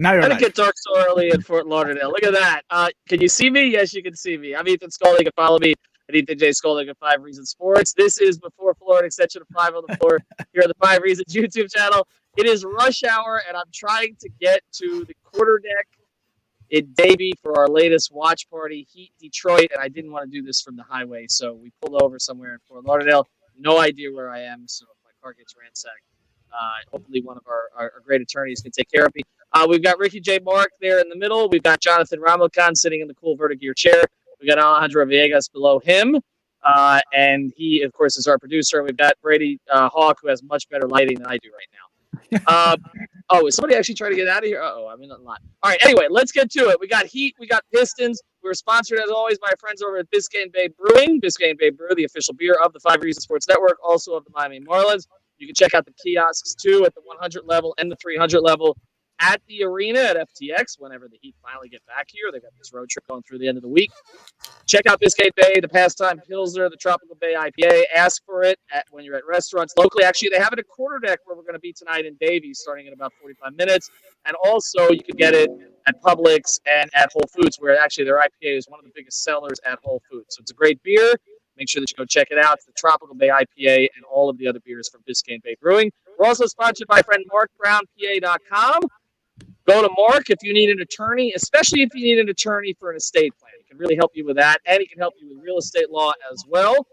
Now you're I didn't live. get dark so early in Fort Lauderdale. Look at that. Can you see me? Yes, you can see me. I'm Ethan Scully. You can follow me at Ethan J. Scully at 5 Reasons Sports. This is Before Floor, an extension of 5 on the Floor here on the 5 Reasons YouTube channel. It is rush hour, and I'm trying to get to the quarterdeck in Davie for our latest watch party, Heat Detroit, and I didn't want to do this from the highway, so we pulled over somewhere in Fort Lauderdale. No idea where I am, so if my car gets ransacked, hopefully one of our great attorneys can take care of me. We've got Ricky J. Mark there in the middle. We've got Jonathan Ramilcan sitting in the cool Vertigear chair. We got Alejandro Villegas below him, and he, of course, is our producer. And we've got Brady Hawk, who has much better lighting than I do right now. Is somebody actually trying to get out of here? I'm in a lot. All right, anyway, let's get to it. We got Heat, we got Pistons. We're sponsored, as always, by our friends over at Biscayne Bay Brewing. Biscayne Bay Brew, the official beer of the 5 Reasons Sports Network, also of the Miami Marlins. You can check out the kiosks, too, at the 100 level and the 300 level at the arena at FTX whenever the Heat finally get back here. They've got this road trip going through the end of the week. Check out Biscayne Bay, the Pastime Pilsner, the Tropical Bay IPA. Ask for it when you're at restaurants locally. Actually, they have it at Quarterdeck where we're going to be tonight in Davie starting in about 45 minutes. And also, you can get it at Publix and at Whole Foods, where actually their IPA is one of the biggest sellers at Whole Foods. So it's a great beer. Make sure that you go check it out. It's the Tropical Bay IPA and all of the other beers from Biscayne Bay Brewing. We're also sponsored by friend MarkBrownPA.com. Go to Mark if you need an attorney, especially if you need an attorney for an estate plan. He can really help you with that, and he can help you with real estate law as well.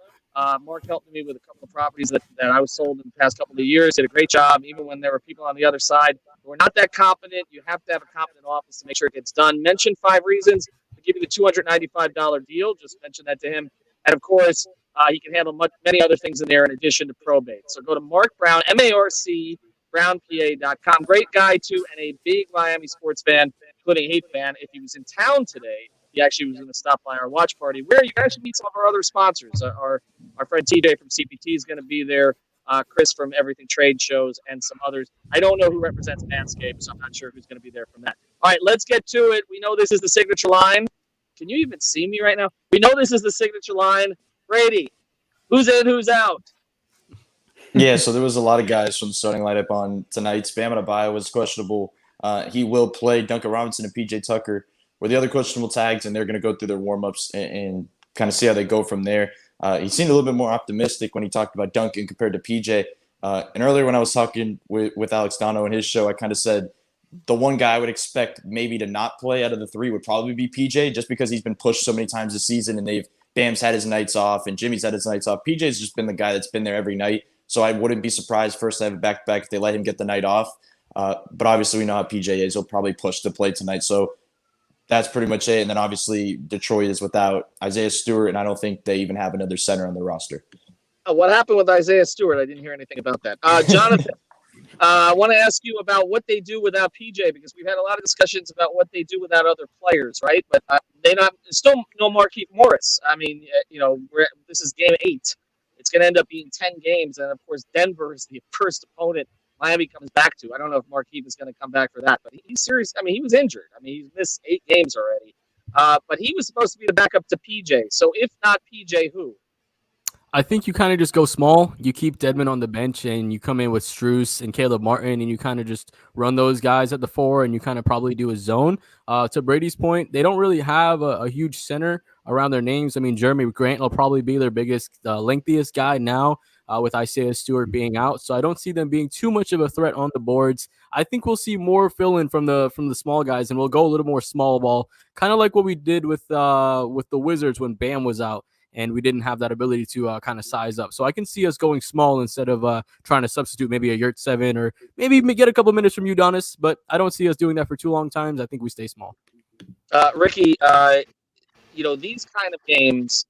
Mark helped me with a couple of properties that I was sold in the past couple of years. Did a great job, even when there were people on the other side who are not that competent. You have to have a competent office to make sure it gets done. Mention 5 Reasons. We'll give you the $295 deal. Just mention that to him. And, of course, he can handle many other things in there in addition to probate. So go to Mark Brown, M-A-R-C, BrownPA.com. Great guy, too, and a big Miami sports fan, including Heat fan. If he was in town today, he actually was going to stop by our watch party, where you can actually meet some of our other sponsors. Our friend TJ from CPT is going to be there, Chris from Everything Trade Shows, and some others. I don't know who represents Manscaped, so I'm not sure who's going to be there from that. All right, let's get to it. We know this is the signature line. Can you even see me right now? We know this is the signature line. Brady, who's in, who's out? Yeah, so there was a lot of guys from the starting lineup on tonight's. Bam Adebayo was questionable. He will play. Duncan Robinson and PJ Tucker were the other questionable tags, and they're going to go through their warm-ups and kind of see how they go from there. He seemed a little bit more optimistic when he talked about Duncan compared to PJ. And earlier when I was talking with Alex Dono in his show, I kind of said the one guy I would expect maybe to not play out of the three would probably be PJ, just because he's been pushed so many times this season, and Bam's had his nights off and Jimmy's had his nights off. PJ's just been the guy that's been there every night. So I wouldn't be surprised first to have a back-to-back if they let him get the night off. But obviously we know how PJ is. He'll probably push to play tonight. So that's pretty much it. And then obviously Detroit is without Isaiah Stewart, and I don't think they even have another center on their roster. What happened with Isaiah Stewart? I didn't hear anything about that. Jonathan, I want to ask you about what they do without PJ, because we've had a lot of discussions about what they do without other players, right? But still no Markieff Morris. I mean, this is game 8. It's going to end up being 10 games, and, of course, Denver is the first opponent Miami comes back to. I don't know if Markieff is going to come back for that, but he's serious. I mean, he was injured. I mean, he's missed 8 games already. But he was supposed to be the backup to PJ. So if not PJ, who? I think you kind of just go small. You keep Dedmon on the bench, and you come in with Strus and Caleb Martin, and you kind of just run those guys at the 4, and you kind of probably do a zone. To Brady's point, they don't really have a huge center around their names. I mean, Jeremy Grant will probably be their biggest, lengthiest guy now with Isaiah Stewart being out. So I don't see them being too much of a threat on the boards. I think we'll see more fill-in from the small guys, and we'll go a little more small ball, kind of like what we did with the Wizards when Bam was out, and we didn't have that ability to kind of size up. So I can see us going small instead of trying to substitute maybe a Yurt 7 or maybe get a couple minutes from Udonis, but I don't see us doing that for too long times. I think we stay small. Ricky, these kind of games,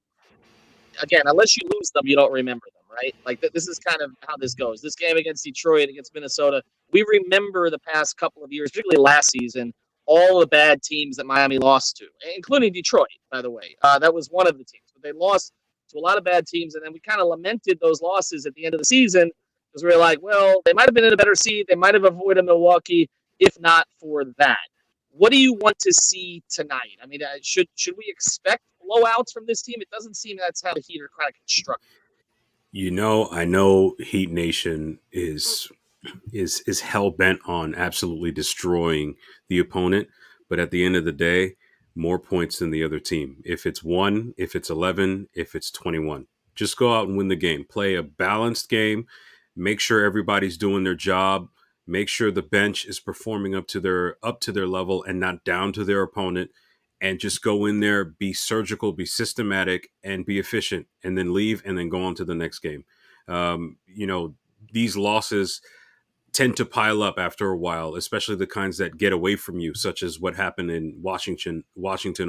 again, unless you lose them, you don't remember them, right? Like, this is kind of how this goes. This game against Detroit, against Minnesota, we remember the past couple of years, particularly last season, all the bad teams that Miami lost to, including Detroit, by the way. That was one of the teams. But they lost to a lot of bad teams, and then we kind of lamented those losses at the end of the season because we were like, well, they might have been in a better seed. They might have avoided Milwaukee if not for that. What do you want to see tonight? I mean, should we expect blowouts from this team? It doesn't seem that's how the Heat are kind of constructed. I know Heat Nation is is hell bent on absolutely destroying the opponent. But at the end of the day, more points than the other team. If it's 1, if it's 11, if it's 21, just go out and win the game. Play a balanced game. Make sure everybody's doing their job. Make sure the bench is performing up to their level and not down to their opponent. And just go in there, be surgical, be systematic, and be efficient, and then leave, and then go on to the next game. These losses tend to pile up after a while, especially the kinds that get away from you, such as what happened in Washington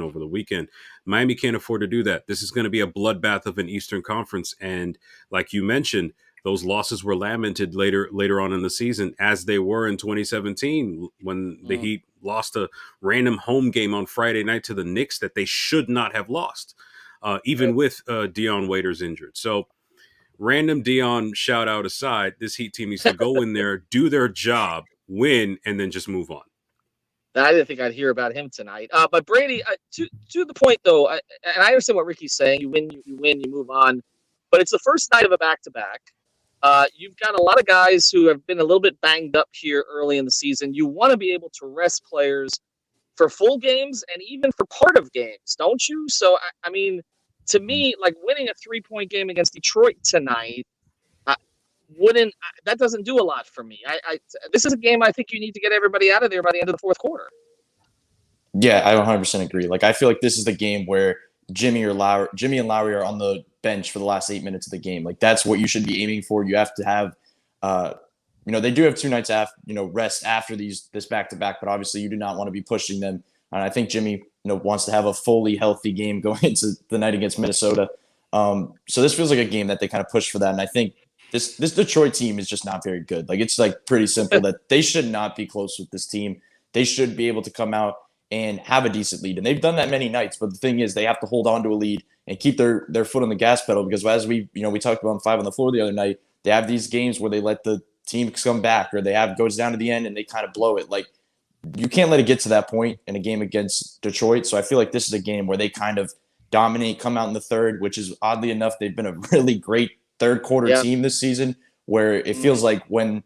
over the weekend. Miami can't afford to do that. This is going to be a bloodbath of an Eastern Conference. And like you mentioned, those losses were lamented later on in the season, as they were in 2017 when the Heat lost a random home game on Friday night to the Knicks that they should not have lost, even with Dion Waiters injured. So random Dion shout out aside, this Heat team needs to go in there, do their job, win, and then just move on. I didn't think I'd hear about him tonight. But Brady, to the point though, and I understand what Ricky's saying. You win, you move on. But it's the first night of a back-to-back. You've got a lot of guys who have been a little bit banged up here early in the season. You want to be able to rest players for full games and even for part of games, don't you? So, I mean, to me, like winning a 3-point game against Detroit tonight that doesn't do a lot for me. This is a game I think you need to get everybody out of there by the end of the fourth quarter. Yeah, I 100% agree. Like, I feel like this is the game where Jimmy and Lowry are on the bench for the last 8 minutes of the game. Like, that's what you should be aiming for. You have to have, they do have 2 nights rest after this back-to-back, but obviously you do not want to be pushing them. And I think Jimmy, wants to have a fully healthy game going into the night against Minnesota. So this feels like a game that they kind of push for that. And I think this Detroit team is just not very good. Like, it's like pretty simple that they should not be close with this team. They should be able to come out and have a decent lead. And they've done that many nights, but the thing is they have to hold on to a lead and keep their foot on the gas pedal, because as we talked about on 5 on the floor the other night, they have these games where they let the team come back, or goes down to the end and they kind of blow it. Like, you can't let it get to that point in a game against Detroit. So I feel like this is a game where they kind of dominate, come out in the third, which is oddly enough, they've been a really great third quarter team this season, where it feels like when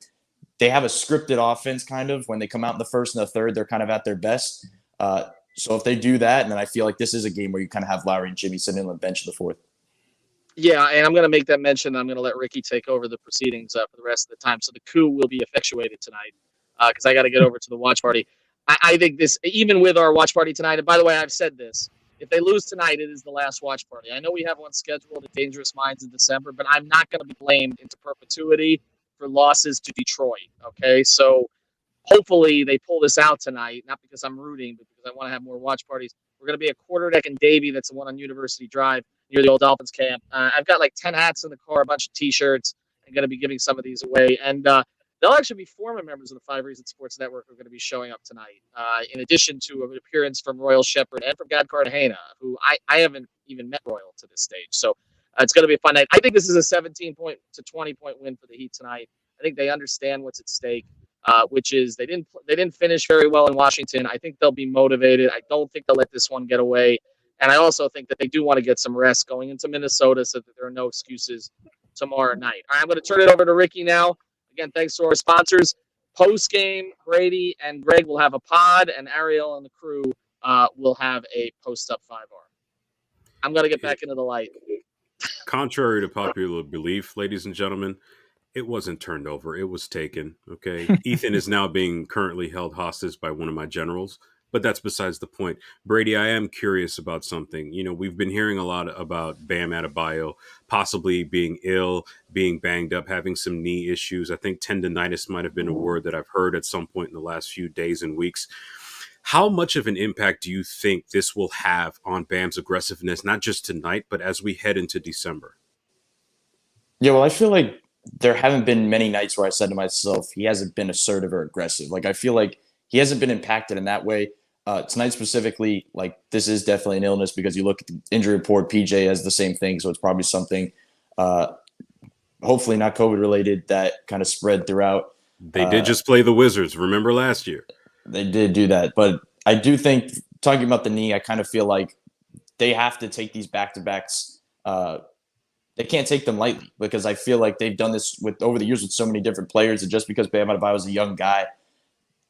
they have a scripted offense, kind of when they come out in the first and the third, they're kind of at their best. So if they do that, then I feel like this is a game where you kind of have Lowry and Jimmy sitting on the bench in the fourth. Yeah, and I'm going to make that mention. I'm going to let Ricky take over the proceedings for the rest of the time. So the coup will be effectuated tonight because I got to get over to the watch party. I think this, even with our watch party tonight, and by the way, I've said this, if they lose tonight, it is the last watch party. I know we have one scheduled at Dangerous Minds in December, but I'm not going to be blamed into perpetuity for losses to Detroit, okay? So hopefully they pull this out tonight, not because I'm rooting, but because I want to have more watch parties. We're going to be at Quarterdeck in Davie. That's the one on University Drive near the old Dolphins camp. I've got like 10 hats in the car, a bunch of T-shirts. I'm going to be giving some of these away. And they'll actually be former members of the 5 Reasons Sports Network who are going to be showing up tonight, in addition to an appearance from Royal Shepherd and from Gad Cartagena, who I haven't even met Royal to this stage. So it's going to be a fun night. I think this is a 17-point to 20-point win for the Heat tonight. I think they understand what's at stake. Which is they didn't finish very well in Washington. I think they'll be motivated. I don't think they'll let this one get away. And I also think that they do want to get some rest going into Minnesota so that there are no excuses tomorrow night. All right, I'm going to turn it over to Ricky now. Again, thanks to our sponsors. Postgame, Brady and Greg will have a pod, and Ariel and the crew will have a post-up 5R. I'm going to get back into the light. Contrary to popular belief, ladies and gentlemen, it wasn't turned over. It was taken. Okay. Ethan is now being currently held hostage by one of my generals, but that's besides the point. Brady, I am curious about something. We've been hearing a lot about Bam Adebayo possibly being ill, being banged up, having some knee issues. I think tendonitis might have been a word that I've heard at some point in the last few days and weeks. How much of an impact do you think this will have on Bam's aggressiveness, not just tonight, but as we head into December? Yeah, well, I feel like there haven't been many nights where I said to myself, he hasn't been assertive or aggressive. Like, I feel like he hasn't been impacted in that way. Tonight specifically, like, this is definitely an illness because you look at the injury report, PJ has the same thing. So it's probably something, hopefully not COVID related, that kind of spread throughout. They did just play the Wizards. Remember last year? They did do that. But I do think, talking about the knee, I kind of feel like they have to take these back-to-backs they can't take them lightly, because I feel like they've done this with over the years with so many different players, and just because Bam Adebayo is a young guy,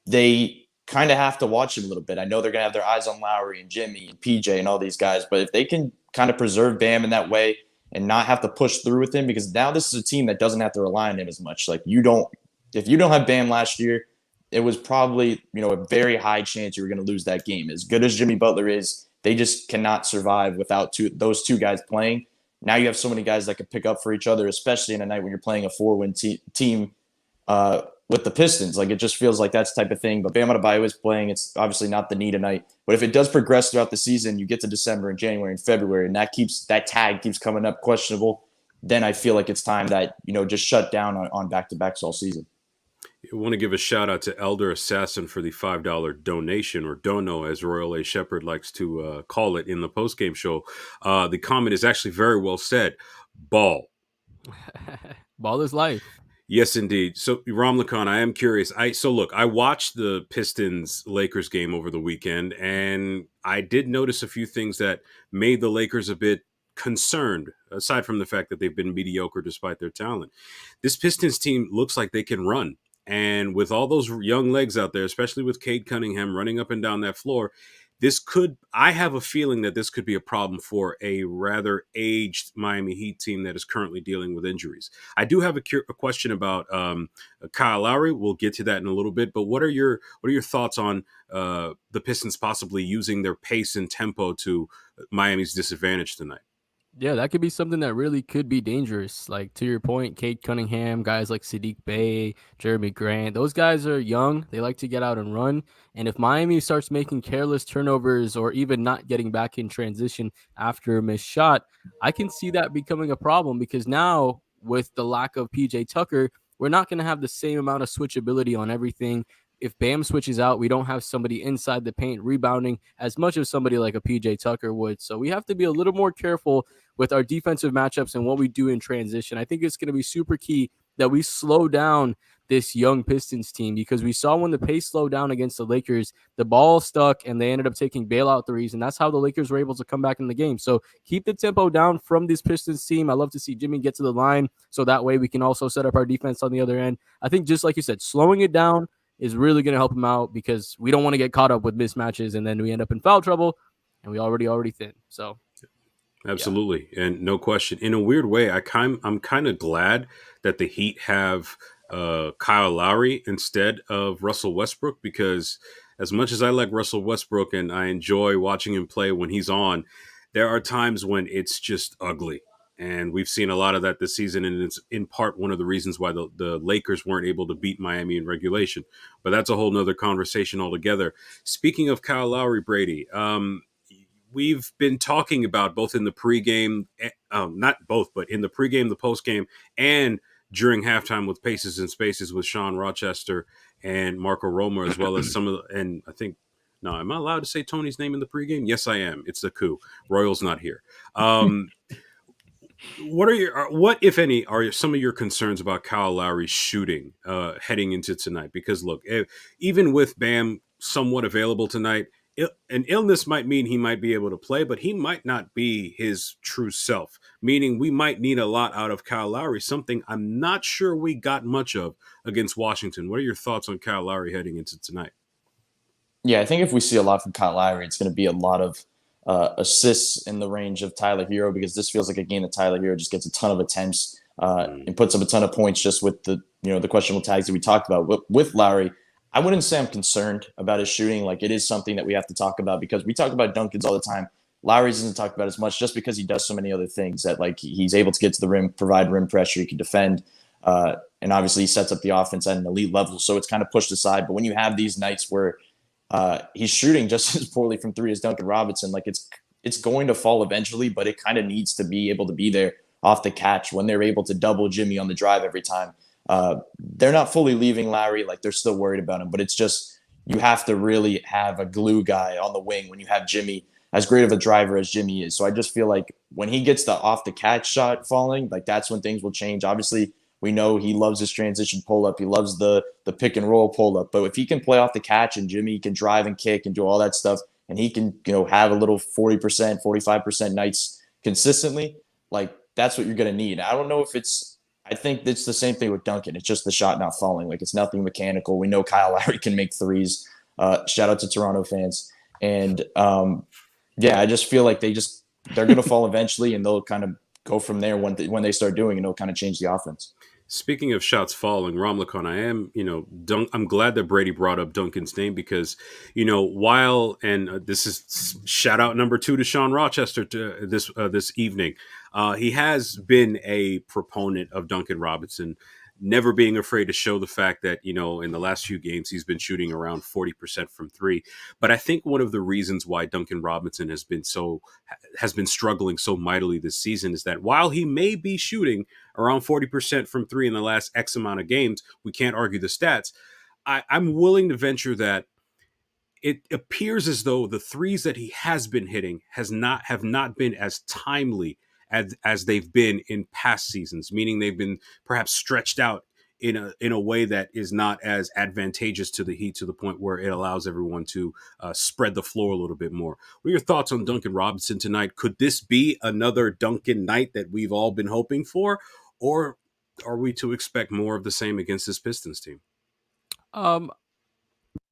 they kind of have to watch him a little bit. I know they're gonna have their eyes on Lowry and Jimmy and PJ and all these guys, but if they can kind of preserve Bam in that way and not have to push through with him, because now this is a team that doesn't have to rely on him as much. Like, if you don't have Bam last year, it was probably, a very high chance you were going to lose that game. As good as Jimmy Butler is, they just cannot survive without those two guys playing. Now you have so many guys that can pick up for each other, especially in a night when you're playing a 4-win team with the Pistons. Like, it just feels like that's the type of thing. But Bam Adebayo is playing. It's obviously not the need tonight. But if it does progress throughout the season, you get to December and January and February, and that tag keeps coming up questionable, then I feel like it's time that, just shut down on back-to-backs all season. I want to give a shout out to Elder Assassin for the $5 donation, or dono, as Royal A. Shepherd likes to call it in the postgame show. The comment is actually very well said. Ball. Ball is life. Yes, indeed. So, Ramlakan, I am curious. I watched the Pistons-Lakers game over the weekend, and I did notice a few things that made the Lakers a bit concerned, aside from the fact that they've been mediocre despite their talent. This Pistons team looks like they can run. And with all those young legs out there, especially with Cade Cunningham running up and down that floor, I have a feeling that this could be a problem for a rather aged Miami Heat team that is currently dealing with injuries. I do have a question about Kyle Lowry. We'll get to that in a little bit, but what are your thoughts on the Pistons possibly using their pace and tempo to Miami's disadvantage tonight? Yeah, that could be something that really could be dangerous. Like, to your point, Cade Cunningham, guys like Sadiq Bey, Jeremy Grant, those guys are young. They like to get out and run. And if Miami starts making careless turnovers or even not getting back in transition after a missed shot, I can see that becoming a problem, because now with the lack of PJ Tucker, we're not going to have the same amount of switchability on everything. If Bam switches out, we don't have somebody inside the paint rebounding as much as somebody like a PJ Tucker would. So we have to be a little more careful with our defensive matchups and what we do in transition. I think it's going to be super key that we slow down this young Pistons team, because we saw when the pace slowed down against the Lakers, the ball stuck and they ended up taking bailout threes, and that's how the Lakers were able to come back in the game. So keep the tempo down from this Pistons team. I love to see Jimmy get to the line, so that way we can also set up our defense on the other end. I think, just like you said, slowing it down is really going to help him out, because we don't want to get caught up with mismatches and then we end up in foul trouble, and we already thin. So absolutely. Yeah. And no question, in a weird way, I'm kind of glad that the Heat have Kyle Lowry instead of Russell Westbrook, because as much as I like Russell Westbrook and I enjoy watching him play when he's on, there are times when it's just ugly. And we've seen a lot of that this season, and it's in part one of the reasons why the Lakers weren't able to beat Miami in regulation. But that's a whole nother conversation altogether. Speaking of Kyle Lowry, Brady, we've been talking about both in the pregame, not both, but in the pregame, the postgame, and during halftime with Paces and Spaces with Sean Rochester and Marco Roma, as well as some of the, and I think, no, am I allowed to say Tony's name in the pregame? Yes, I am. It's the coup. Royal's not here. What, if any, are some of your concerns about Kyle Lowry's shooting heading into tonight? Because look, even with Bam somewhat available tonight, an illness might mean he might be able to play, but he might not be his true self, meaning we might need a lot out of Kyle Lowry, something I'm not sure we got much of against Washington. What are your thoughts on Kyle Lowry heading into tonight? Yeah, I think if we see a lot from Kyle Lowry, it's going to be a lot of assists in the range of Tyler Hero, because this feels like a game that Tyler Hero just gets a ton of attempts and puts up a ton of points just with the the questionable tags that we talked about. With Lowry, I wouldn't say I'm concerned about his shooting. Like, it is something that we have to talk about, because we talk about Duncan's all the time. Lowry's isn't talked about as much, just because he does so many other things that, like, he's able to get to the rim, provide rim pressure, he can defend, and obviously he sets up the offense at an elite level. So it's kind of pushed aside. But when you have these nights where he's shooting just as poorly from three as Duncan Robinson, like, it's going to fall eventually, but it kind of needs to be able to be there off the catch when they're able to double Jimmy on the drive every time. They're not fully leaving Lowry, like, they're still worried about him, but it's just, you have to really have a glue guy on the wing when you have Jimmy, as great of a driver as Jimmy is. So I just feel like when he gets the off the catch shot falling, like, that's when things will change. Obviously, we know he loves his transition pull up. He loves the pick and roll pull up. But if he can play off the catch and Jimmy can drive and kick and do all that stuff, and he can have a little 40%, 45% nights consistently, like, that's what you're going to need. I don't know if I think it's the same thing with Duncan. It's just the shot not falling. Like, it's nothing mechanical. We know Kyle Lowry can make threes. Shout out to Toronto fans. And yeah, I just feel like they're going to fall eventually, and they'll kind of go from there when they start doing, and it'll kind of change the offense. Speaking of shots falling, Ramlakhan, I'm glad that Brady brought up Duncan's name because, while, and this is shout out number 2 to Sean Rochester this evening, he has been a proponent of Duncan Robinson, never being afraid to show the fact that, in the last few games, he's been shooting around 40% from 3. But I think one of the reasons why Duncan Robinson has been struggling so mightily this season is that while he may be shooting around 40% from 3 in the last X amount of games, we can't argue the stats. I'm willing to venture that it appears as though the threes that he has been hitting have not been as timely as they've been in past seasons, meaning they've been perhaps stretched out in a way that is not as advantageous to the Heat, to the point where it allows everyone to spread the floor a little bit more. What are your thoughts on Duncan Robinson tonight? Could this be another Duncan night that we've all been hoping for, or are we to expect more of the same against this Pistons team?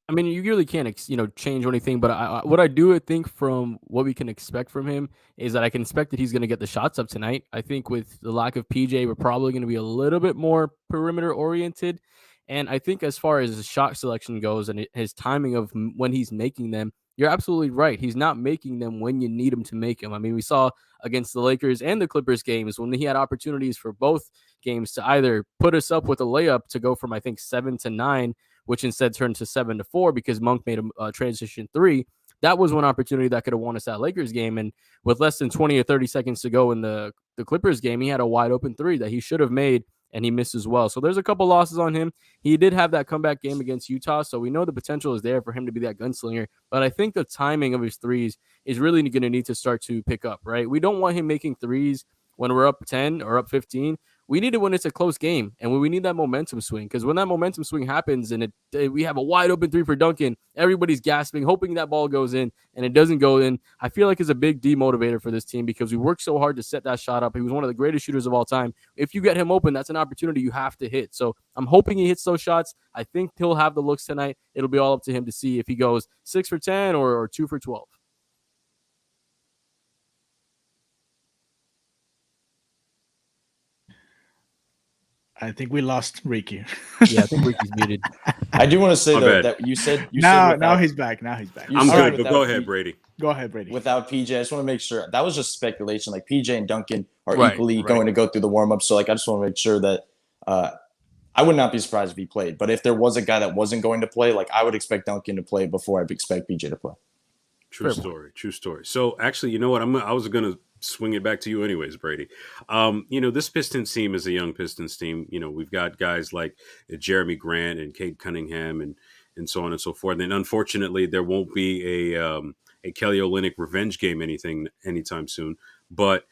I mean, you really can't, change anything. But what I do think from what we can expect from him is that I can expect that he's going to get the shots up tonight. I think with the lack of PJ, we're probably going to be a little bit more perimeter oriented. And I think as far as his shot selection goes and his timing of when he's making them, you're absolutely right. He's not making them when you need him to make them. I mean, we saw against the Lakers and the Clippers games when he had opportunities for both games to either put us up with a layup to go from, I think, 7-9, which instead turned to 7-4 because Monk made a transition 3. That was one opportunity that could have won us that Lakers game. And with less than 20 or 30 seconds to go in the Clippers game, he had a wide open 3 that he should have made, and he missed as well. So there's a couple losses on him. He did have that comeback game against Utah, so we know the potential is there for him to be that gunslinger. But I think the timing of his threes is really going to need to start to pick up, right? We don't want him making threes when we're up 10 or up 15. We need it when it's a close game and when we need that momentum swing, because when that momentum swing happens and we have a wide open 3 for Duncan, everybody's gasping, hoping that ball goes in, and it doesn't go in. I feel like it's a big demotivator for this team because we worked so hard to set that shot up. He was one of the greatest shooters of all time. If you get him open, that's an opportunity you have to hit. So I'm hoping he hits those shots. I think he'll have the looks tonight. It'll be all up to him to see if he goes 6 for 10 or 2 for 12. I think we lost Ricky. Yeah, I think Ricky's muted. I do want to say though that you said now he's back. Now he's back. I'm good, but go ahead, Brady. Go ahead, Brady. Without PJ, I just want to make sure that was just speculation. Like, PJ and Duncan are Right. going to go through the warm-up. So, like, I just want to make sure that I would not be surprised if he played. But if there was a guy that wasn't going to play, like, I would expect Duncan to play before I'd expect PJ to play. True story. So actually, you know what? I was going to swing it back to you anyways, Brady. This Pistons team is a young Pistons team. We've got guys like Jeremy Grant and Cade Cunningham and so on and so forth. And unfortunately, there won't be a Kelly Olynyk revenge game anytime soon. But,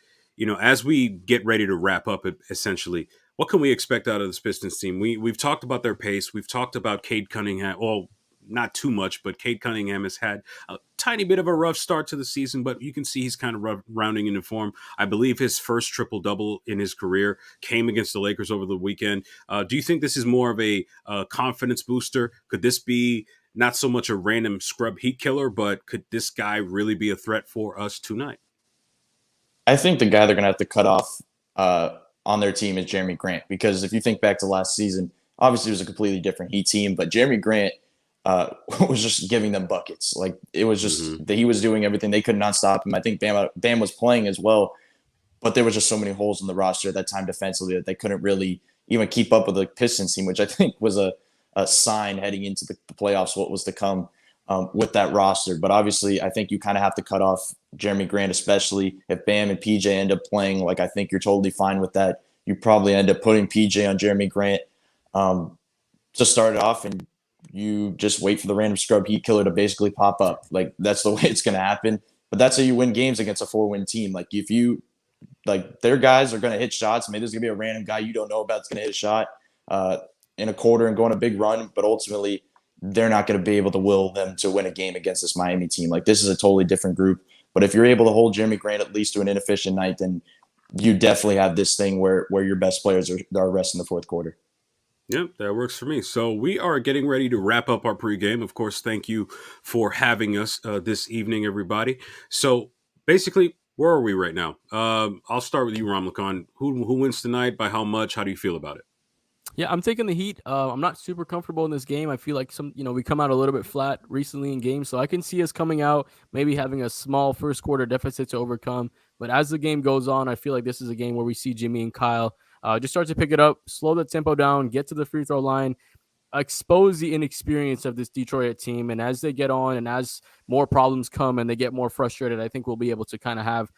as we get ready to wrap up, essentially, what can we expect out of this Pistons team? We've talked about their pace. We've talked about Cade Cunningham. Well, not too much, but Cade Cunningham has had a tiny bit of a rough start to the season, but you can see he's kind of rounding into form. I believe his first triple-double in his career came against the Lakers over the weekend. Do you think this is more of a confidence booster? Could this be not so much a random scrub heat killer, but could this guy really be a threat for us tonight? I think the guy they're going to have to cut off on their team is Jeremy Grant, because if you think back to last season, obviously it was a completely different Heat team, but Jeremy Grant was just giving them buckets. Like, it was just that he was doing everything. They could not stop him. I think Bam was playing as well, but there was just so many holes in the roster at that time defensively that they couldn't really even keep up with the Pistons team, which I think was a sign heading into the playoffs, what was to come with that roster. But obviously, I think you kind of have to cut off Jeremy Grant, especially if Bam and PJ end up playing. Like, I think you're totally fine with that. You probably end up putting PJ on Jeremy Grant to start it off, and you just wait for the random scrub heat killer to basically pop up. Like, that's the way it's going to happen. But that's how you win games against a 4-win team. Like, if you their guys are going to hit shots. Maybe there's going to be a random guy you don't know about that's going to hit a shot in a quarter and go on a big run. But ultimately, they're not going to be able to will them to win a game against this Miami team. Like, this is a totally different group. But if you're able to hold Jeremy Grant at least to an inefficient night, then you definitely have this thing where your best players are resting the fourth quarter. Yep, that works for me. So we are getting ready to wrap up our pregame. Of course, thank you for having us this evening, everybody. So basically, where are we right now? I'll start with you, Ramlakan. Who wins tonight? By how much? How do you feel about it? Yeah, I'm taking the Heat. I'm not super comfortable in this game. I feel like we come out a little bit flat recently in games, so I can see us coming out, maybe having a small first quarter deficit to overcome. But as the game goes on, I feel like this is a game where we see Jimmy and Kyle just start to pick it up, slow the tempo down, get to the free throw line, expose the inexperience of this Detroit team. And as they get on and as more problems come and they get more frustrated, I think we'll be able to kind of have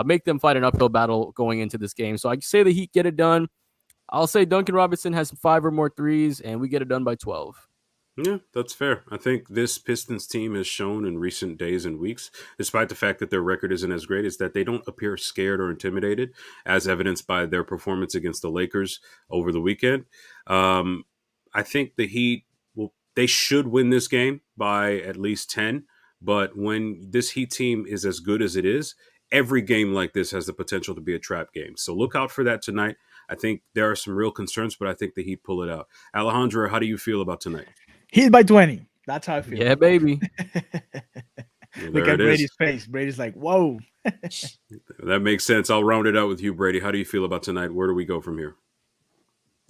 make them fight an uphill battle going into this game. So I say the Heat get it done. I'll say Duncan Robinson has 5 or more threes, and we get it done by 12. Yeah, that's fair. I think this Pistons team has shown in recent days and weeks, despite the fact that their record isn't as great, is that they don't appear scared or intimidated, as evidenced by their performance against the Lakers over the weekend. I think the Heat they should win this game by at least 10. But when this Heat team is as good as it is, every game like this has the potential to be a trap game. So look out for that tonight. I think there are some real concerns, but I think the Heat pull it out. Alejandro, how do you feel about tonight? Heat by 20. That's how I feel. Yeah, baby. Well, Look at Brady's face. Brady's like, whoa. That makes sense. I'll round it out with you, Brady. How do you feel about tonight? Where do we go from here?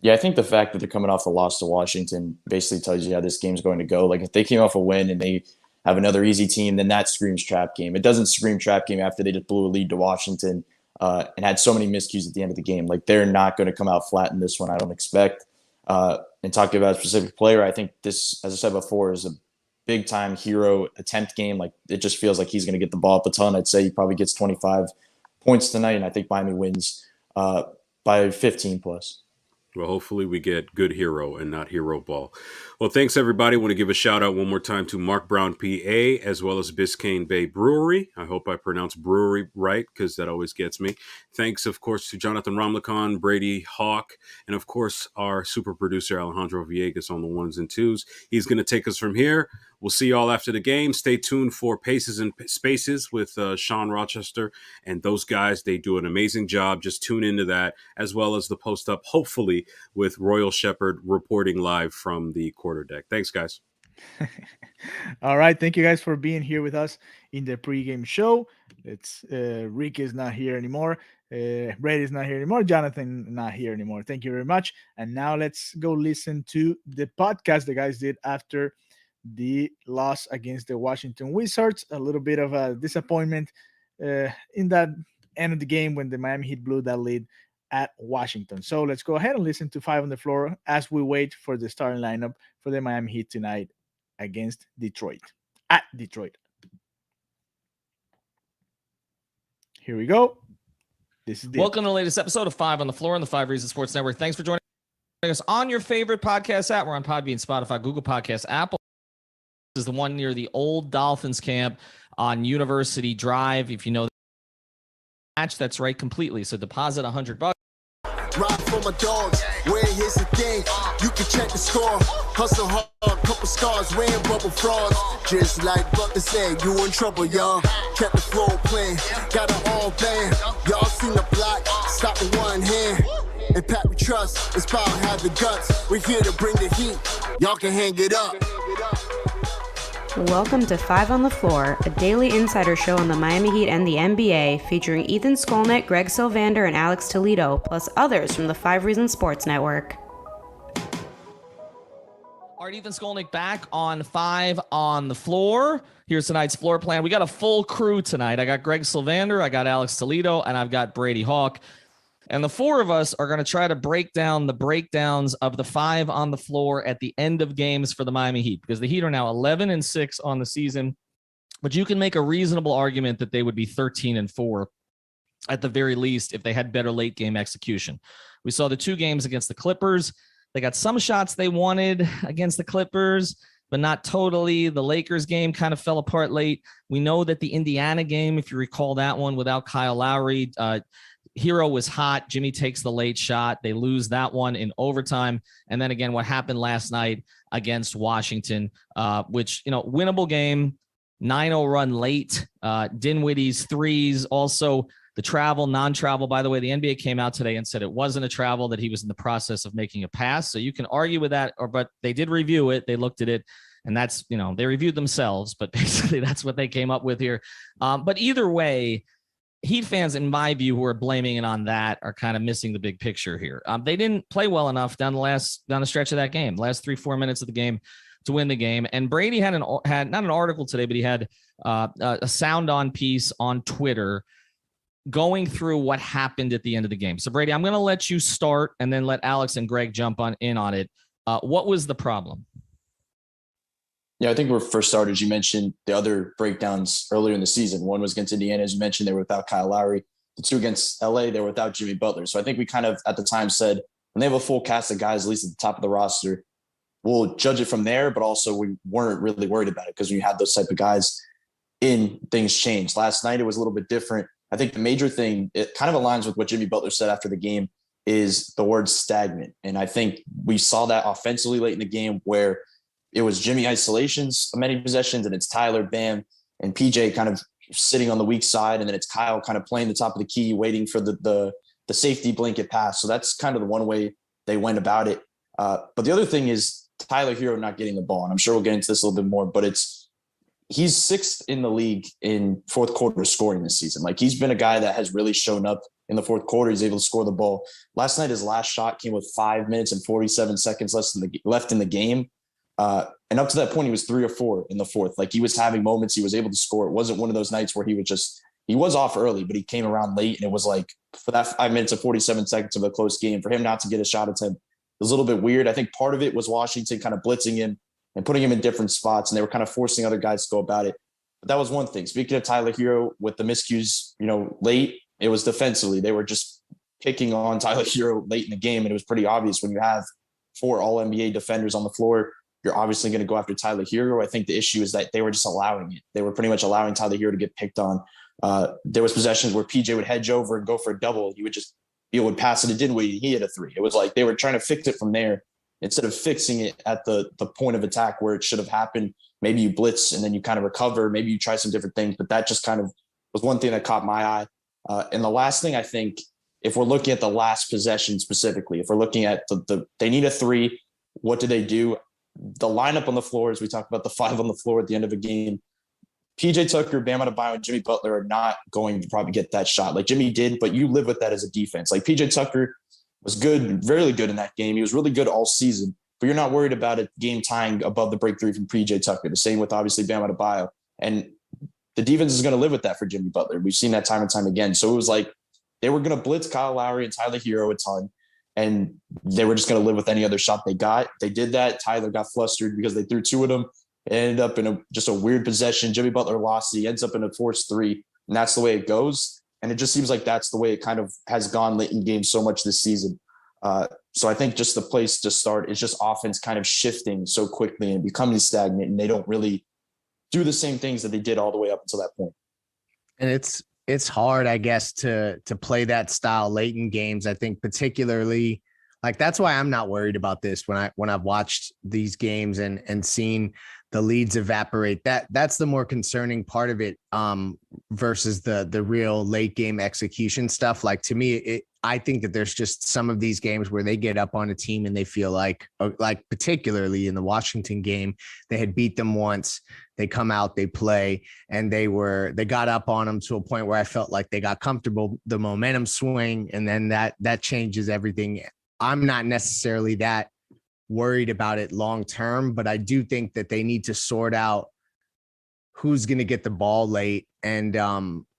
Yeah, I think the fact that they're coming off a loss to Washington basically tells you how this game's going to go. Like, if they came off a win and they have another easy team, then that screams trap game. It doesn't scream trap game after they just blew a lead to Washington and had so many miscues at the end of the game. Like, they're not going to come out flat in this one, I don't expect. And talking about a specific player, I think this, as I said before, is a big-time hero attempt game. Like, it just feels like he's going to get the ball up a ton. I'd say he probably gets 25 points tonight, and I think Miami wins by 15 plus. Well, hopefully we get good hero and not hero ball. Well, thanks, everybody. I want to give a shout out one more time to Mark Brown, PA, as well as Biscayne Bay Brewery. I hope I pronounced brewery right because that always gets me. Thanks, of course, to Jonathan Ramlakan, Brady Hawk, and, of course, our super producer, Alejandro Villegas, on the ones and twos. He's going to take us from here. We'll see you all after the game. Stay tuned for Paces and Spaces with Sean Rochester and those guys. They do an amazing job. Just tune into that, as well as the post up, hopefully, with Royal Shepherd reporting live from the quarter deck. Thanks, guys. All right. Thank you guys for being here with us in the pregame show. It's Rick is not here anymore. Brady is not here anymore. Jonathan not here anymore. Thank you very much. And now let's go listen to the podcast the guys did after the loss against the Washington Wizards. A little bit of a disappointment in that end of the game when the Miami Heat blew that lead at Washington. So let's go ahead and listen to 5 on the floor as we wait for the starting lineup for the Miami Heat tonight against Detroit. At Detroit. Here we go. This is Welcome to the latest episode of 5 on the Floor on the 5 Reasons Sports Network. Thanks for joining us on your favorite podcast app. We're on Podbean, Spotify, Google Podcasts, Apple. This is the one near the old Dolphins camp on University Drive. If you know the match, that's right, completely. So deposit $100. Ride for my dogs. Where here's the thing, you can check the score. Hustle hard, couple scars, wearing bubble frauds. Just like Bucker said, you in trouble, y'all. Kept the flow playing, got it all banned. Y'all seen the block, stop with one hand. And Pat we trust, it's power have the guts. We're here to bring the heat, y'all can hang it up. Welcome to 5 on the Floor, a daily insider show on the Miami Heat and the NBA, featuring Ethan Skolnick, Greg Sylvander, and Alex Toledo, plus others from the 5 Reasons Sports Network. All right, Ethan Skolnick back on 5 on the Floor. Here's tonight's floor plan. We got a full crew tonight. I got Greg Sylvander, I got Alex Toledo, and I've got Brady Hawk. And the 4 of us are going to try to break down the breakdowns of the 5 on the floor at the end of games for the Miami Heat, because the Heat are now 11-6 on the season, but you can make a reasonable argument that they would be 13-4 at the very least if they had better late game execution. We saw the 2 games against the Clippers. They got some shots they wanted against the Clippers, but not totally. The Lakers game kind of fell apart late. We know that the Indiana game, if you recall that one without Kyle Lowry, Hero was hot. Jimmy takes the late shot. They lose that one in overtime. And then again, what happened last night against Washington, which, winnable game, 9-0 run late. Dinwiddie's threes. Also, the The travel, non-travel, by the way, the NBA came out today and said it wasn't a travel, that he was in the process of making a pass. So you can argue with that, but they did review it. They looked at it, and that's, they reviewed themselves, but basically that's what they came up with here. But either way, Heat fans, in my view, who are blaming it on that are kind of missing the big picture here. They didn't play well enough down the stretch of that game, last 3-4 minutes of the game to win the game. And Brady had not an article today, but he had a sound on piece on Twitter going through what happened at the end of the game. So Brady, I'm going to let you start and then let Alex and Greg jump in on it. What was the problem? Yeah, I think for starters, you mentioned the other breakdowns earlier in the season. One was against Indiana, as you mentioned, they were without Kyle Lowry. The two against LA, they were without Jimmy Butler. So I think we kind of at the time said, when they have a full cast of guys, at least at the top of the roster, we'll judge it from there, but also we weren't really worried about it because when you have those type of guys in, things change. Last night, it was a little bit different. I think the major thing, it kind of aligns with what Jimmy Butler said after the game, is the word stagnant. And I think we saw that offensively late in the game where it was Jimmy isolations of many possessions, and it's Tyler, Bam, and PJ kind of sitting on the weak side, and then it's Kyle kind of playing the top of the key, waiting for the safety blanket pass. So that's kind of the one way they went about it. But the other thing is Tyler Hero not getting the ball, and I'm sure we'll get into this a little bit more, but he's 6th in the league in fourth quarter scoring this season. Like, he's been a guy that has really shown up in the fourth quarter. He's able to score the ball. Last night, his last shot came with 5 minutes and 47 seconds left in the game. And up to that point, he was 3 or 4 in the fourth. Like, he was having moments. He was able to score. It wasn't one of those nights where he was off early, but he came around late. And it was like, for that 5 minutes and 47 seconds of a close game, for him not to get a shot attempt, it was a little bit weird. I think part of it was Washington kind of blitzing him and putting him in different spots, and they were kind of forcing other guys to go about it. But that was one thing. Speaking of Tyler Hero, with the miscues, late, it was defensively. They were just picking on Tyler Hero late in the game, and it was pretty obvious when you have 4 All-NBA defenders on the floor, you're obviously going to go after Tyler Hero. I think the issue is that they were just allowing it. They were pretty much allowing Tyler Hero to get picked on. There was possessions where PJ would hedge over and go for a double. He would pass it to Dinwiddie. He hit a 3. It was like they were trying to fix it from there instead of fixing it at the point of attack where it should have happened. Maybe you blitz and then you kind of recover. Maybe you try some different things, but that just kind of was one thing that caught my eye. And the last thing, I think, if we're looking at the last possession specifically, if we're looking at they need a 3, what do they do? The lineup on the floor, as we talked about the 5 on the floor at the end of a game, PJ Tucker, Bam Adebayo, and Jimmy Butler are not going to probably get that shot like Jimmy did, but you live with that as a defense. Like, PJ Tucker was good, very good in that game. He was really good all season, but you're not worried about a game tying above the break 3 from PJ Tucker. The same with obviously Bam Adebayo. And the defense is going to live with that for Jimmy Butler. We've seen that time and time again. So it was like they were going to blitz Kyle Lowry and Tyler Hero a ton, and they were just going to live with any other shot they got. They did that. Tyler got flustered because they threw 2 of them. It ended up in just a weird possession. Jimmy Butler lost it. He ends up in a forced 3, and that's the way it goes. And it just seems like that's the way it kind of has gone late in games so much this season. So I think just the place to start is just offense kind of shifting so quickly and becoming stagnant, and they don't really do the same things that they did all the way up until that point. And it's hard, I guess, to play that style late in games. I think particularly, like, that's why I'm not worried about this when I've watched these games and seen the leads evaporate. That's the more concerning part of it, versus the real late game execution stuff. Like, to me, I think that there's just some of these games where they get up on a team and they feel like particularly in the Washington game, they had beat them once. They come out, they play, and they got up on them to a point where I felt like they got comfortable, the momentum swing, and then that changes everything. I'm not necessarily that worried about it long term, but I do think that they need to sort out who's going to get the ball late, and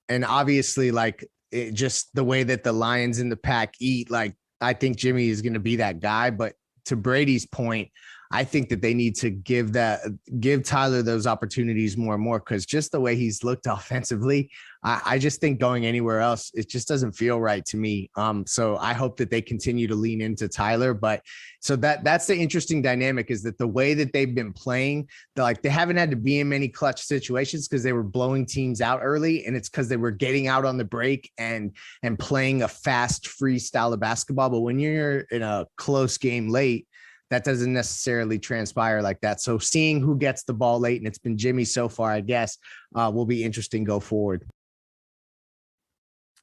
obviously, like, just the way that the Lions in the pack eat, like, I think Jimmy is going to be that guy. But to Brady's point, I think that they need to give Tyler those opportunities more and more, because just the way he's looked offensively, I just think going anywhere else, it just doesn't feel right to me. So I hope that they continue to lean into Tyler. But so that's the interesting dynamic, is that the way that they've been playing, they haven't had to be in many clutch situations because they were blowing teams out early, and it's because they were getting out on the break and playing a fast freestyle of basketball. But when you're in a close game late, that doesn't necessarily transpire like that. So seeing who gets the ball late, and it's been Jimmy so far, I guess, will be interesting go forward.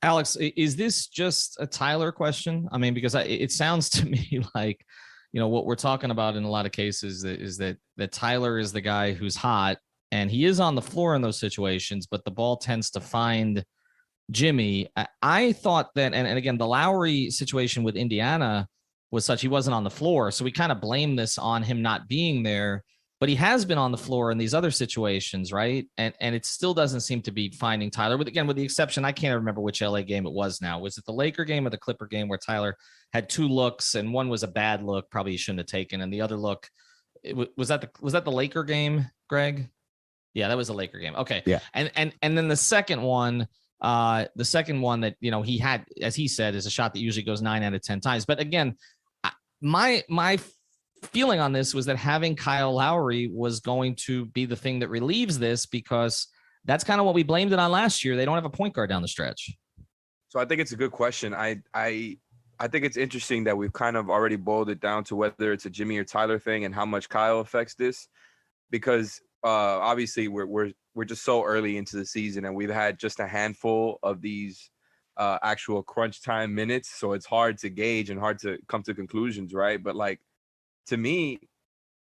Alex, is this just a Tyler question? I mean, because it sounds to me like, what we're talking about in a lot of cases is that Tyler is the guy who's hot, and he is on the floor in those situations, but the ball tends to find Jimmy. I thought that, and again, the Lowry situation with Indiana was such he wasn't on the floor. So we kind of blame this on him not being there, but he has been on the floor in these other situations, right? And it still doesn't seem to be finding Tyler. But again, with the exception, I can't remember which LA game it was now. Was it the Laker game or the Clipper game where Tyler had two looks and one was a bad look, probably he shouldn't have taken, and the other look, was that the Laker game, Greg? Yeah, that was the Laker game. Okay. Yeah. And then the second one that, he had, as he said, is a shot that usually goes 9 out of 10 times. But again, my feeling on this was that having Kyle Lowry was going to be the thing that relieves this, because that's kind of what we blamed it on last year. They don't have a point guard down the stretch. So I think it's a good question. I think it's interesting that we've kind of already boiled it down to whether it's a Jimmy or Tyler thing and how much Kyle affects this, because obviously we're just so early into the season and we've had just a handful of these actual crunch time minutes. So it's hard to gauge and hard to come to conclusions, right? But like, to me,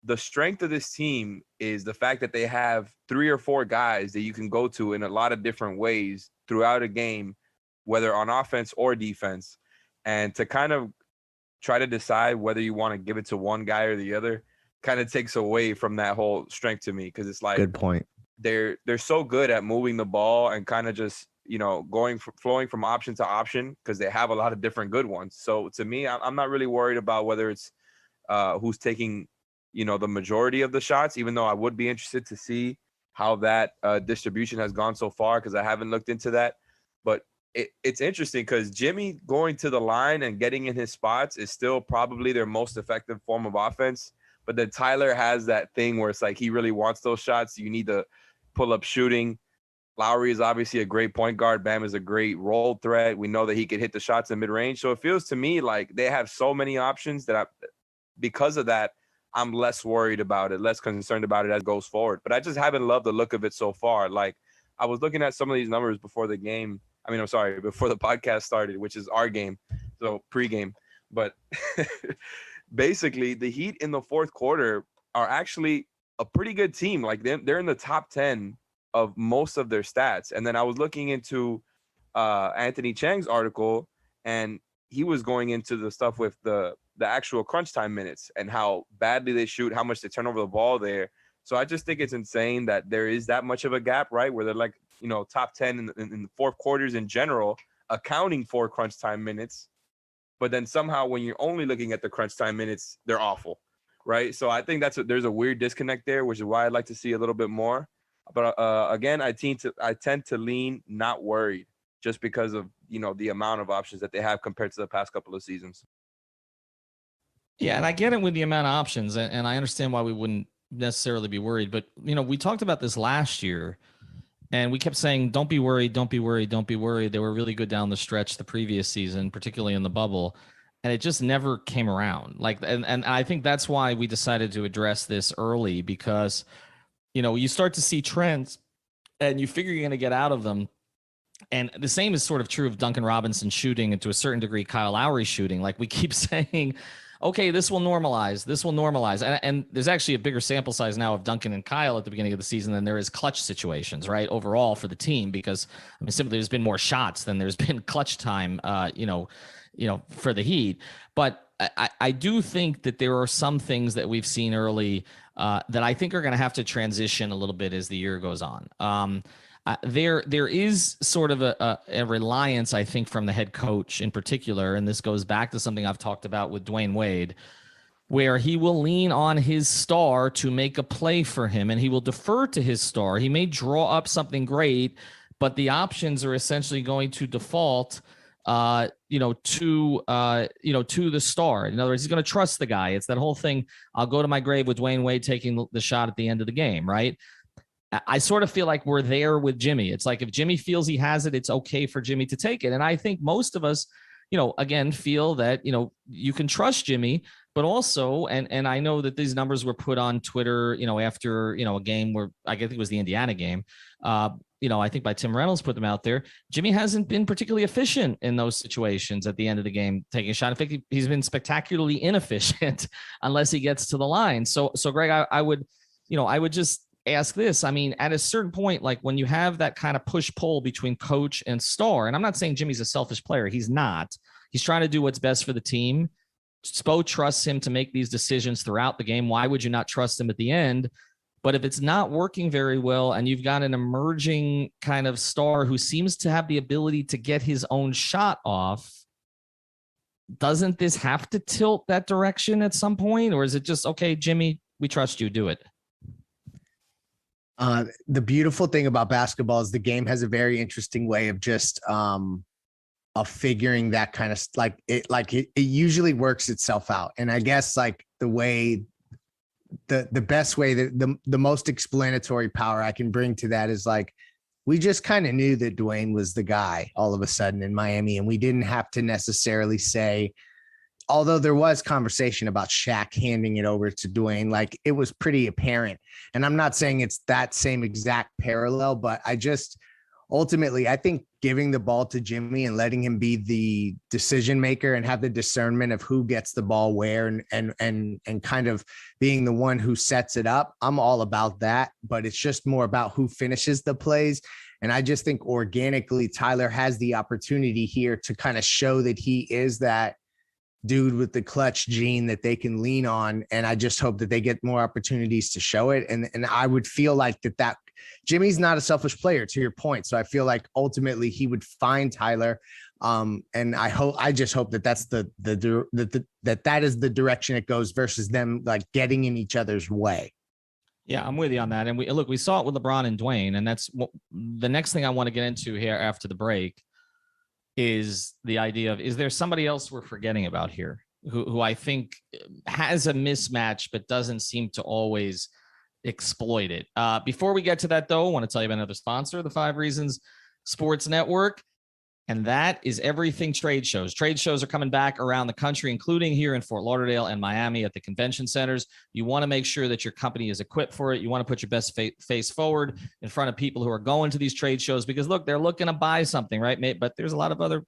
the strength of this team is the fact that they have 3 or 4 guys that you can go to in a lot of different ways throughout a game, whether on offense or defense. And to kind of try to decide whether you want to give it to one guy or the other kind of takes away from that whole strength to me, because it's like, good point. They're so good at moving the ball and kind of just, flowing from option to option, because they have a lot of different good ones. So to me, I'm not really worried about whether it's who's taking, the majority of the shots, even though I would be interested to see how that distribution has gone so far, because I haven't looked into that. But it's interesting because Jimmy going to the line and getting in his spots is still probably their most effective form of offense. But then Tyler has that thing where it's like he really wants those shots. You need to pull up shooting. Lowry is obviously a great point guard. Bam is a great roll threat. We know that he could hit the shots in mid-range. So it feels to me like they have so many options that because of that, I'm less worried about it, less concerned about it as it goes forward. But I just haven't loved the look of it so far. Like, I was looking at some of these numbers before the game. Before the podcast started, which is our game, so pregame. But basically, the Heat in the fourth quarter are actually a pretty good team. Like, they're in the top 10 of most of their stats. And then I was looking into Anthony Chang's article, and he was going into the stuff with the actual crunch time minutes and how badly they shoot, how much they turn over the ball there. So I just think it's insane that there is that much of a gap, right? Where they're like, top 10 in the fourth quarters in general, accounting for crunch time minutes. But then somehow when you're only looking at the crunch time minutes, they're awful, right? So I think there's a weird disconnect there, which is why I'd like to see a little bit more. But again, I tend to lean not worried, just because of, the amount of options that they have compared to the past couple of seasons. Yeah, and I get it with the amount of options, and I understand why we wouldn't necessarily be worried. But, we talked about this last year, and we kept saying, don't be worried, don't be worried, don't be worried. They were really good down the stretch the previous season, particularly in the bubble, and it just never came around. And I think that's why we decided to address this early, because, you start to see trends, and you figure you're going to get out of them. And the same is sort of true of Duncan Robinson shooting, and to a certain degree, Kyle Lowry shooting. Like, we keep saying, okay, this will normalize. This will normalize. And there's actually a bigger sample size now of Duncan and Kyle at the beginning of the season than there is clutch situations, right? Overall for the team, because simply there's been more shots than there's been clutch time, for the Heat. But I do think that there are some things that we've seen early that I think are going to have to transition a little bit as the year goes on. There is sort of a reliance, I think, from the head coach in particular, and this goes back to something I've talked about with Dwayne Wade, where he will lean on his star to make a play for him, and he will defer to his star. He may draw up something great, but the options are essentially going to default, to the star. In other words, he's going to trust the guy. It's that whole thing. I'll go to my grave with Dwayne Wade taking the shot at the end of the game, right? I sort of feel like we're there with Jimmy. It's like if Jimmy feels he has it, it's okay for Jimmy to take it. And I think most of us, again, feel that, you can trust Jimmy, But also, and I know that these numbers were put on Twitter, after, a game where I think it was the Indiana game. I think by Tim Reynolds put them out there. Jimmy hasn't been particularly efficient in those situations at the end of the game, taking a shot. In fact, he's been spectacularly inefficient unless he gets to the line. So Greg, I would just ask this. I mean, at a certain point, like when you have that kind of push-pull between coach and star, and I'm not saying Jimmy's a selfish player. He's not. He's trying to do what's best for the team. Spo trusts him to make these decisions throughout the game. Why would you not trust him at the end? But if it's not working very well and you've got an emerging kind of star who seems to have the ability to get his own shot off, doesn't this have to tilt that direction at some point? Or is it just, okay, Jimmy, we trust you, do it? The beautiful thing about basketball is the game has a very interesting way of just of figuring that kind of it usually works itself out. And I guess like the way the best way that the most explanatory power I can bring to that is like, we just kind of knew that Dwayne was the guy all of a sudden in Miami. And we didn't have to necessarily say, although there was conversation about Shaq handing it over to Dwayne, like it was pretty apparent. And I'm not saying it's that same exact parallel, but ultimately, I think giving the ball to Jimmy and letting him be the decision maker and have the discernment of who gets the ball where and kind of being the one who sets it up, I'm all about that. But it's just more about who finishes the plays. And I just think organically, Tyler has the opportunity here to kind of show that he is that dude with the clutch gene that they can lean on. And I just hope that they get more opportunities to show it. And I would feel like that Jimmy's not a selfish player, to your point. So I feel like ultimately he would find Tyler. And I just hope that that's that is the direction it goes versus them like getting in each other's way. Yeah, I'm with you on that. And we saw it with LeBron and Dwayne. And that's the next thing I want to get into here after the break is the idea of, is there somebody else we're forgetting about here who I think has a mismatch, but doesn't seem to always exploit it. Before we get to that, though, I want to tell you about another sponsor, the 5 Reasons Sports Network, and that is Everything Trade Shows. Trade shows are coming back around the country, including here in Fort Lauderdale and Miami at the convention centers. You want to make sure that your company is equipped for it. You want to put your best face forward in front of people who are going to these trade shows because, look, they're looking to buy something, right, mate? But there's a lot of other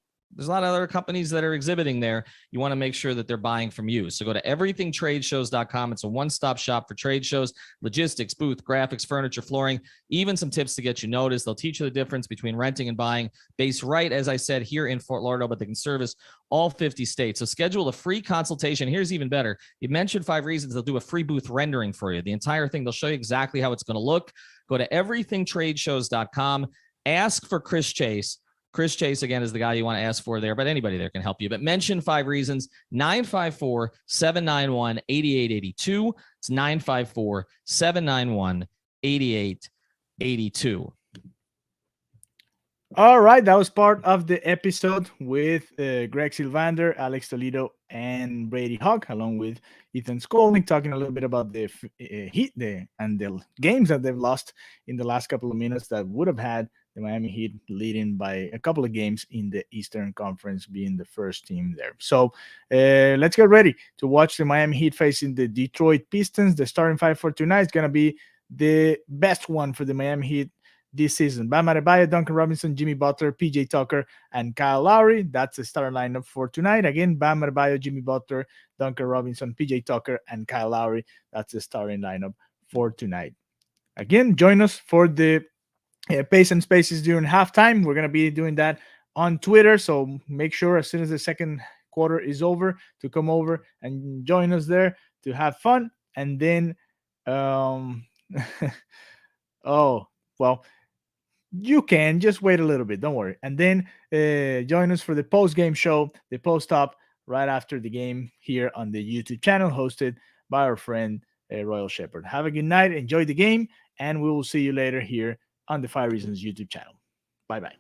companies that are exhibiting there. You want to make sure that they're buying from you. So go to everythingtradeshows.com. It's a one-stop shop for trade shows, logistics, booth, graphics, furniture, flooring, even some tips to get you noticed. They'll teach you the difference between renting and buying, based right, as I said, here in Fort Lauderdale, but they can service all 50 states. So schedule a free consultation. Here's even better. You mentioned 5 Reasons. They'll do a free booth rendering for you. The entire thing, they'll show you exactly how it's going to look. Go to everythingtradeshows.com. Ask for Chris Chase. Chris Chase, again, is the guy you want to ask for there, but anybody there can help you. But mention 5 Reasons, 954-791-8882. It's 954-791-8882. All right, that was part of the episode with Greg Sylvander, Alex Toledo, and Brady Hawk, along with Ethan Skolnick, talking a little bit about the Heat and the games that they've lost in the last couple of minutes that would have had the Miami Heat leading by a couple of games in the Eastern Conference, being the first team there. So let's get ready to watch the Miami Heat facing the Detroit Pistons. The starting 5 for tonight is going to be the best one for the Miami Heat this season. Bam Adebayo, Duncan Robinson, Jimmy Butler, PJ Tucker, and Kyle Lowry. That's the starting lineup for tonight. Again, Bam Adebayo, Jimmy Butler, Duncan Robinson, PJ Tucker, and Kyle Lowry. That's the starting lineup for tonight. Again, join us for the Pace and Spaces during halftime. We're going to be doing that on Twitter, so make sure as soon as the second quarter is over to come over and join us there to have fun. And then, you can just wait a little bit, don't worry. And then join us for the post-game show, the post-up right after the game here on the YouTube channel, hosted by our friend Royal Shepherd. Have a good night, enjoy the game, and we will see you later here on the 5 Reasons YouTube channel. Bye-bye.